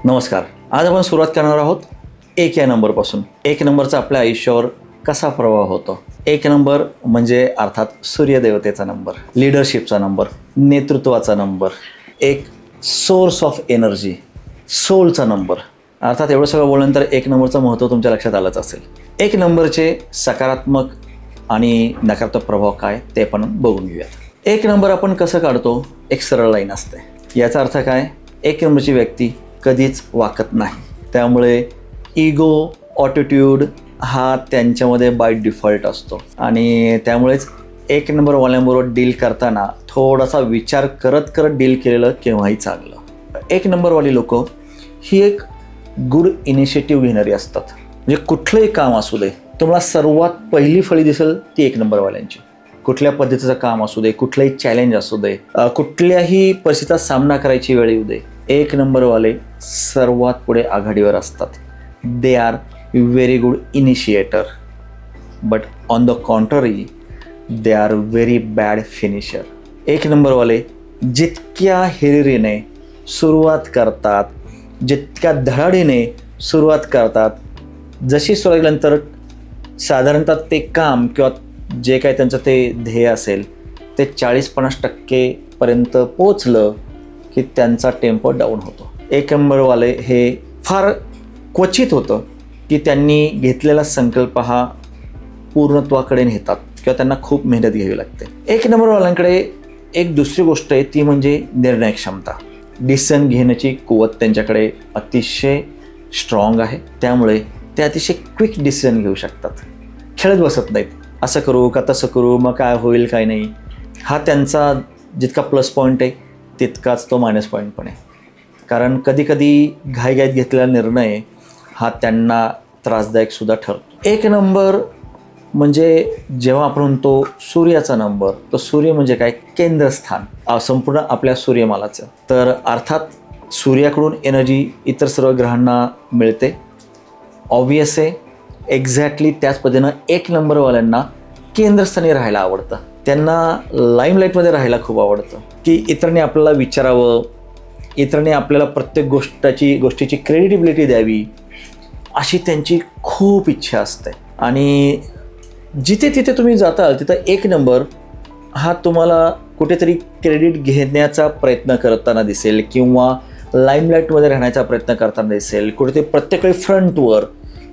नमस्कार. आज आपण सुरुवात करणार आहोत एक या नंबरपासून. एक नंबरचा आपल्या आयुष्यावर कसा प्रभाव होतो. एक नंबर म्हणजे अर्थात सूर्यदेवतेचा नंबर, लिडरशिपचा नंबर, नेतृत्वाचा नंबर, एक सोर्स ऑफ एनर्जी, सोलचा नंबर. अर्थात एवढं सगळं बोलल्यानंतर एक नंबरचं महत्त्व तुमच्या लक्षात आलंच असेल. एक नंबरचे सकारात्मक आणि नकारात्मक प्रभाव काय ते आपण बघून घेऊयात. एक नंबर आपण कसं काढतो. एक सरळ लाईन असते. याचा अर्थ काय, एक नंबरची व्यक्ती कधीच वाकत नाही. त्यामुळे इगो, ऑटिट्यूड हा त्यांच्यामध्ये बाय डिफॉल्ट असतो आणि त्यामुळेच एक नंबरवाल्यांबरोबर डील करताना थोडासा विचार करत करत डील केलेलं केव्हाही चांगलं. एक नंबरवाली लोक ही एक गुड इनिशिएटिव्ह घेणारी असतात. म्हणजे कुठलंही काम असू दे, तुम्हाला सर्वात पहिली फळी दिसेल ती एक नंबरवाल्यांची. कुठल्या पद्धतीचं काम असू दे, कुठलंही चॅलेंज असू दे, कुठल्याही परिस्थितीचा सामना करायची वेळ येऊ दे, एक नंबरवाले सर्वात पुढे आघाडीवर असतात. They are very good initiator, but on the contrary they are very bad finisher. एक नंबरवाले जितक्या हिरिरीने सुरुवात करतात, जितक्या धडाडीने सुरुवात करतात, जशी सुरुवात केल्यानंतर साधारणतः ते काम किंवा जे काही त्यांचं ते ध्येय असेल ते 40-50% पर्यंत पोचलं की त्यांचा टेम्पो डाऊन होतो. एक नंबरवाले हे फार क्वचित होतं की त्यांनी घेतलेला संकल्प हा पूर्णत्वाकडे नेतात किंवा त्यांना खूप मेहनत घ्यावी लागते. एक नंबरवाल्यांकडे एक दुसरी गोष्ट आहे, ती म्हणजे निर्णय क्षमता. डिसिजन घेण्याची कुवत त्यांच्याकडे अतिशय स्ट्रॉंग आहे. त्यामुळे ते अतिशय क्विक डिसिजन घेऊ शकतात. खेळत बसत नाहीत, असं करू का तसं करू, मग काय होईल काय नाही. हा त्यांचा जितका प्लस पॉईंट आहे तितकाच तो मायनस पॉईंट पण आहे. कारण कधीकधी घाईघाईत घेतलेला निर्णय हा त्यांना त्रासदायक सुद्धा ठरतो. एक नंबर म्हणजे जेव्हा आपण म्हणतो सूर्याचा नंबर, तर सूर्य म्हणजे काय, केंद्रस्थान संपूर्ण आपल्या सूर्यमालाचं. तर अर्थात सूर्याकडून एनर्जी इतर सर्व ग्रहांना मिळते. ऑब्वियस आहे, एक्झॅक्टली त्याच पद्धतीनं एक नंबरवाल्यांना केंद्रस्थानी राहायला आवडतं. त्यांना लाईमलाईटमध्ये राहायला खूप आवडतं की इतरांनी आपल्याला विचारावं, इतरांनी आपल्याला प्रत्येक गोष्टीची क्रेडिबिलिटी द्यावी, अशी त्यांची खूप इच्छा असते. आणि जिथे तिथे तुम्ही जाताल तिथं एक नंबर हा तुम्हाला कुठेतरी क्रेडिट घेण्याचा प्रयत्न करताना दिसेल किंवा लाईमलाईटमध्ये राहण्याचा प्रयत्न करताना दिसेल. कुठेतरी प्रत्येक वेळी फ्रंटवर,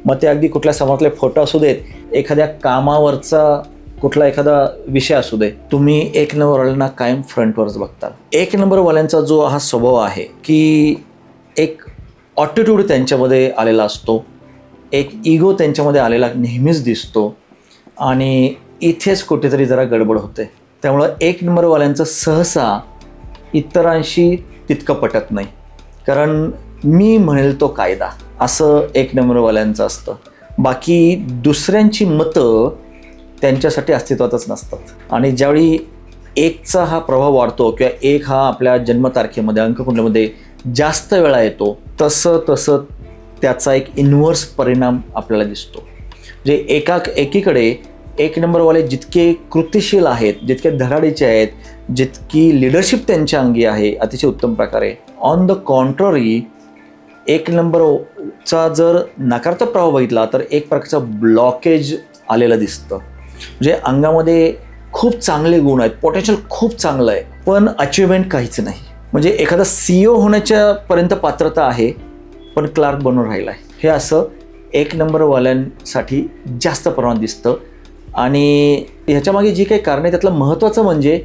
मग ते अगदी कुठल्या समाजातले फोटो असू देत, एखाद्या कामावरचा कुठला एखादा विषय असू दे, तुम्ही एक नंबरवाल्यांना कायम फ्रंटवरच बघताल. एक नंबरवाल्यांचा जो हा स्वभाव आहे की एक ऑटिट्यूड त्यांच्यामध्ये आलेला असतो, एक इगो त्यांच्यामध्ये आलेला नेहमीच दिसतो आणि इथेच कुठेतरी जरा गडबड होते. त्यामुळं एक नंबरवाल्यांचं सहसा इतरांशी तितकं पटत नाही. कारण मी म्हणेल तो कायदा असं एक नंबरवाल्यांचं असतं. बाकी दुसऱ्यांची मतं त्यांच्यासाठी अस्तित्वातच नसतात. आणि ज्यावेळी एकचा हा प्रभाव वाढतो किंवा एक हा आपल्या जन्मतारखेमध्ये अंककुंडलीमध्ये जास्त वेळा येतो, तसं तसं त्याचा एक इन्व्हर्स परिणाम आपल्याला दिसतो. म्हणजे एकीकडे एक नंबरवाले जितके कृतिशील आहेत, जितके धडाडीचे आहेत, जितकी लिडरशिप त्यांच्या अंगी आहे अतिशय उत्तम प्रकारे, ऑन द कॉन्ट्ररी एक नंबरचा जर नकारात्मक प्रभाव बघितला तर एक प्रकारचं ब्लॉकेज आलेलं दिसतं. म्हणजे अंगामध्ये खूप चांगले गुण आहेत, पोटेन्शियल खूप चांगलं आहे, पण अचिव्हमेंट काहीच नाही. म्हणजे एखादा CEO होण्याच्या पर्यंत पात्रता आहे, पण क्लार्क बनून राहिला आहे. हे असं एक नंबरवाल्यांसाठी जास्त प्रमाणात दिसतं. आणि ह्याच्यामागे जी काही कारण आहे त्यातलं महत्त्वाचं म्हणजे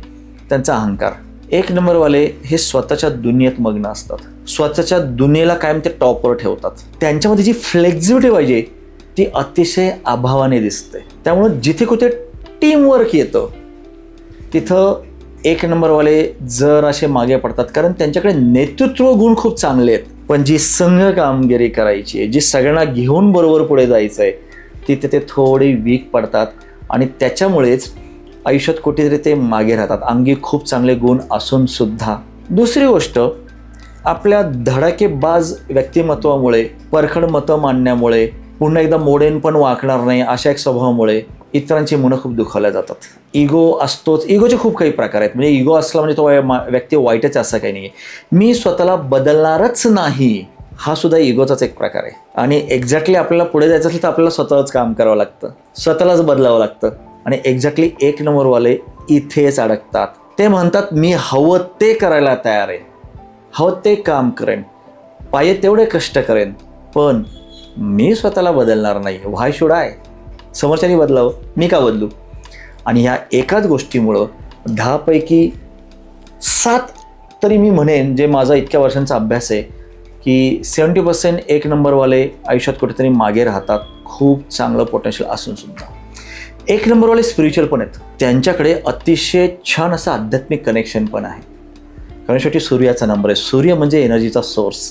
त्यांचा अहंकार. एक नंबरवाले हे स्वतःच्या दुनियेत मग्न असतात. स्वतःच्या दुनियेला कायम ते टॉपवर ठेवतात. त्यांच्यामध्ये जी फ्लेक्झिबिलिटी पाहिजे ती अतिशय अभावाने दिसते. त्यामुळं जिथे कुठे टीमवर्क येतं तिथं एक नंबरवाले जर असे मागे पडतात. कारण त्यांच्याकडे नेतृत्व गुण खूप चांगले आहेत, पण जी संघ कामगिरी करायची आहे, जी सगळ्यांना घेऊन बरोबर पुढे जायचं आहे, तिथे ते थोडे वीक पडतात आणि त्याच्यामुळेच आयुष्यात कुठेतरी ते मागे राहतात, अंगी खूप चांगले गुण असून सुद्धा. दुसरी गोष्ट, आपल्या धडाकेबाज व्यक्तिमत्वामुळे, परखड मतं मांडण्यामुळे, पुन्हा एकदा मोडेन पण वाकणार नाही अशा एक स्वभावामुळे इतरांची मनं खूप दुखावल्या जातात. इगो असतोच. इगोचे खूप काही प्रकार आहेत. म्हणजे इगो असला म्हणजे तो व्यक्ती वाईटच असं काही नाही आहे. मी स्वतःला बदलणारच नाही हा सुद्धा इगोचाच एक प्रकार आहे. आणि एक्झॅक्टली आपल्याला पुढे जायचं असेल तर आपल्याला स्वतःच काम करावं लागतं, स्वतःलाच बदलावं लागतं. आणि एक्झॅक्टली 1 नंबरवाले इथेच अडकतात. ते म्हणतात मी हवं ते करायला तयार आहे, हवं ते काम करेन, पाहिजे तेवढे कष्ट करेन, पण मी स्वतःला बदलणार नाही. व्हाय शुड आय? समोरच्यानी बदलावं, मी का बदलू? आणि ह्या एकाच गोष्टीमुळं 10 पैकी 7 तरी मी म्हणेन, जे माझा इतक्या वर्षांचा अभ्यास आहे, की 70% 1 नंबरवाले आयुष्यात कुठेतरी मागे राहतात, खूप चांगलं पोटेन्शियल असून सुद्धा. 1 नंबरवाले स्पिरिच्युअल पण आहेत, त्यांच्याकडे अतिशय छान असं आध्यात्मिक कनेक्शन पण आहे. कारण शेवटी सूर्याचा नंबर आहे. सूर्य म्हणजे एनर्जीचा सोर्स.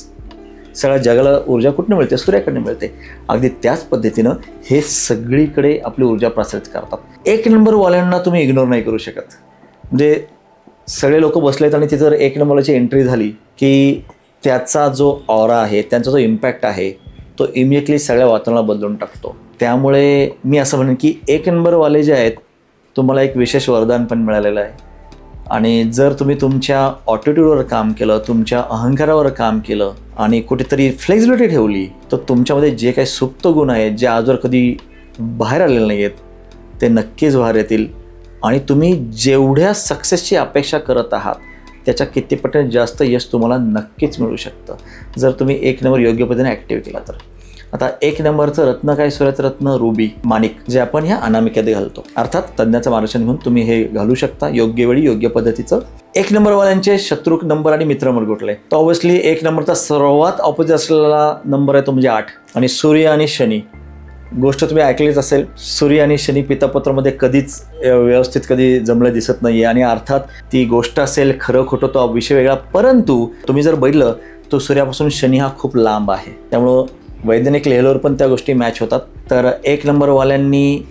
सगळ्या जगाला ऊर्जा कुठून मिळते? सूर्याकडनं मिळते. अगदी त्याच पद्धतीनं हे सगळीकडे आपली ऊर्जा प्रसारित करतात. 1 नंबरवाल्यांना तुम्ही इग्नोर नाही करू शकत. म्हणजे सगळे लोक बसलेत आणि तिथं जर 1 नंबरची एंट्री झाली की त्याचा जो ऑरा आहे, त्यांचा जो इम्पॅक्ट आहे, तो इमिडिएटली सगळ्या वातावरणाला बदलून टाकतो. त्यामुळे मी असं म्हणेन की 1 नंबरवाले जे आहेत, तुम्हाला एक विशेष वरदान पण मिळालेलं आहे. आणि जर तुम्ही तुमच्या ऑटिट्यूडवर काम केलं, तुमच्या अहंकारावर काम केलं आणि कुठेतरी फ्लेक्झिबिलिटी ठेवली, तर तुमच्यामध्ये जे काही सुप्त गुण आहेत, जे आजवर कधी बाहेर आलेले नाही आहेत, ते नक्कीच बाहेर येतील. आणि तुम्ही जेवढ्या सक्सेसची अपेक्षा करत आहात त्याच्या किती पटीने जास्त यश तुम्हाला नक्कीच मिळू शकतं, जर तुम्ही 1 नंबर योग्य पद्धतीने ॲक्टिव्ह केला तर. आता 1 नंबरचं रत्न काय? सूर्याचं रत्न रुबी, माणिक, जे आपण ह्या अनामिकेमध्ये घालतो. अर्थात तज्ञाचं मार्गदर्शन घेऊन तुम्ही हे घालू शकता योग्य वेळी, योग्य पद्धतीचं. 1 नंबरवाल्यांचे शत्रू नंबर आणि मित्र नंबर कुठले? तर ऑब्व्हियसली 1 नंबरचा सर्वात ऑपोजिट असलेला नंबर आहे तो म्हणजे 8. आणि सूर्य आणि शनी, गोष्ट तुम्ही ऐकलीच असेल. सूर्य आणि शनी पितापत्रामध्ये कधीच व्यवस्थित कधी जमलं दिसत नाही आहे. आणि अर्थात ती गोष्ट असेल, खरं खोटं तो विषय वेगळा, परंतु तुम्ही जर बघितलं तो सूर्यापासून शनी हा खूप लांब आहे. त्यामुळं वैज्ञानिक लेव्हलवर पण त्या गोष्टी मॅच होतात. तर 1 नंबरवाल्यांनी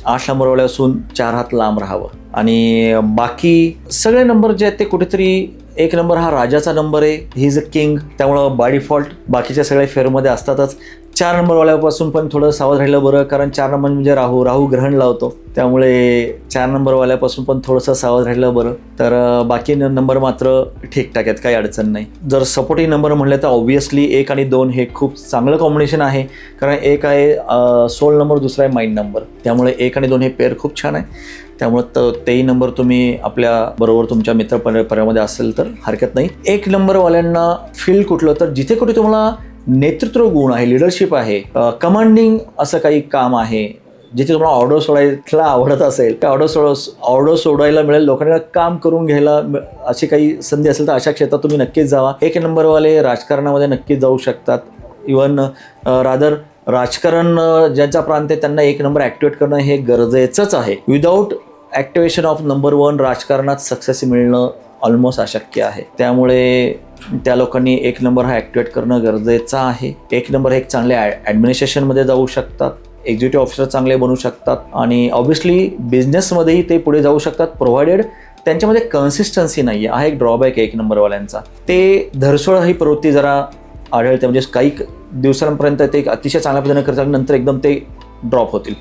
8 नंबरवाल्यापासून 4 हात लांब राहावं. आणि बाकी सगळे नंबर जे आहेत ते कुठेतरी, 1 नंबर हा राजाचा नंबर आहे, ही इज अ किंग, त्यामुळं बाय डिफॉल्ट बाकीच्या सगळ्या फेअरमध्ये असतातच. 4 नंबरवाल्यापासून पण थोडं सावध राहिलं बरं, कारण 4 नंबर म्हणजे राहू ग्रहण लावतो, त्यामुळे 4 नंबरवाल्यापासून पण थोडंसं सावध राहिलं बरं. तर बाकी नंबर मात्र ठीकठाक आहेत, काही अडचण नाही. जर सपोर्टिंग नंबर म्हणले तर ऑब्व्हियसली 1 आणि 2 हे खूप चांगलं कॉम्बिनेशन आहे. कारण 1 आहे सोल नंबर, दुसरा आहे माइंड नंबर, त्यामुळे 1 आणि 2 हे पेअर खूप छान आहे. त्यामुळं तेही नंबर तुम्ही आपल्या बरोबर तुमच्या मित्रपरिवारामध्ये असेल तर हरकत नाही. 1 नंबरवाल्यांना फील्ड कुठलं? तर जिथे कुठे तुम्हाला नेतृत्व गुण आहे, लिडरशिप आहे, कमांडिंग असं काही काम आहे, जिथे तुम्हाला ऑर्डर सोडायला आवडत असेल, त्या ऑर्डर सोडायला मिळेल, लोकांना काम करून घ्यायला अशी काही संधी असेल तर अशा क्षेत्रात तुम्ही नक्कीच जावा. 1 नंबरवाले राजकारणामध्ये नक्कीच जाऊ शकतात. इवन रादर राजकारण ज्यांचा प्रांत आहे त्यांना 1 नंबर ॲक्टिवेट करणं हे गरजेचंच आहे. विदाऊट ॲक्टिवेशन ऑफ नंबर 1 राजकारणात सक्सेस मिळणं ऑलमोस्ट अशक्य आहे. त्यामुळे त्या लोकांनी 1 नंबर हा ॲक्टिवेट करणं गरजेचं आहे. 1 नंबर हे एक चांगले ॲडमिनिस्ट्रेशनमध्ये जाऊ शकतात, एक्झिक्युटिव्ह ऑफिसर चांगले बनू शकतात आणि ऑब्व्हियसली बिझनेसमध्येही ते पुढे जाऊ शकतात, प्रोव्हाइडेड त्यांच्यामध्ये कन्सिस्टन्सी नाही आहे. हा एक ड्रॉबॅक आहे 1 नंबरवाल्यांचा. ते धरसोड ही प्रवृत्ती जरा आढळते, म्हणजे काही दिवसांपर्यंत ते अतिशय चांगल्या पद्धतीने करतात, नंतर एकदम ते ड्रॉप होतील,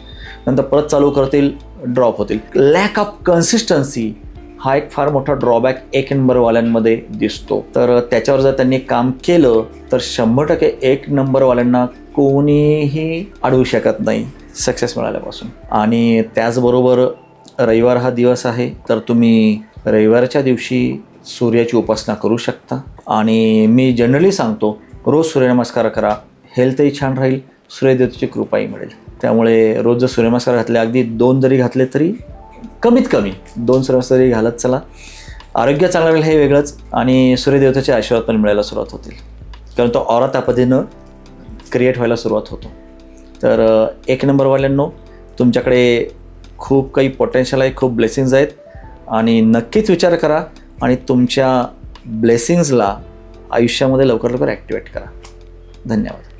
नंतर परत चालू करतील, ड्रॉप होतील. लॅक ऑफ कन्सिस्टन्सी हा एक फार मोठा ड्रॉबॅक 1 नंबरवाल्यांमध्ये दिसतो. तर त्याच्यावर जर त्यांनी काम केलं तर 100% 1 नंबरवाल्यांना कोणीही अडवू शकत नाही सक्सेस मिळाल्यापासून. आणि त्याचबरोबर रविवार हा दिवस आहे, तर तुम्ही रविवारच्या दिवशी सूर्याची उपासना करू शकता. आणि मी जनरली सांगतो रोज सूर्यनमस्कार करा, हेल्थही छान राहील, सूर्यदेवतेची कृपाही मिळेल. त्यामुळे रोज जर सूर्यनमस्कार घातले, अगदी 2 जरी घातले तरी कमीत कमी 2 सूर्यनमस्कार तरी घालत चला. आरोग्य चांगलं राहील हे वेगळंच, आणि सूर्यदेवतेचे आशीर्वाद पण मिळायला सुरुवात होतील, कारण तो ऑरा त्या पद्धतीनं क्रिएट व्हायला सुरुवात होतो. तर 1 नंबरवाल्यांनो, तुमच्याकडे खूप काही पोटेन्शियल आहे, खूप ब्लेसिंग्ज आहेत, आणि नक्कीच विचार करा आणि तुमच्या ब्लेसिंग्जला आयुष्यामध्ये लवकर ॲक्टिवेट करा. धन्यवाद.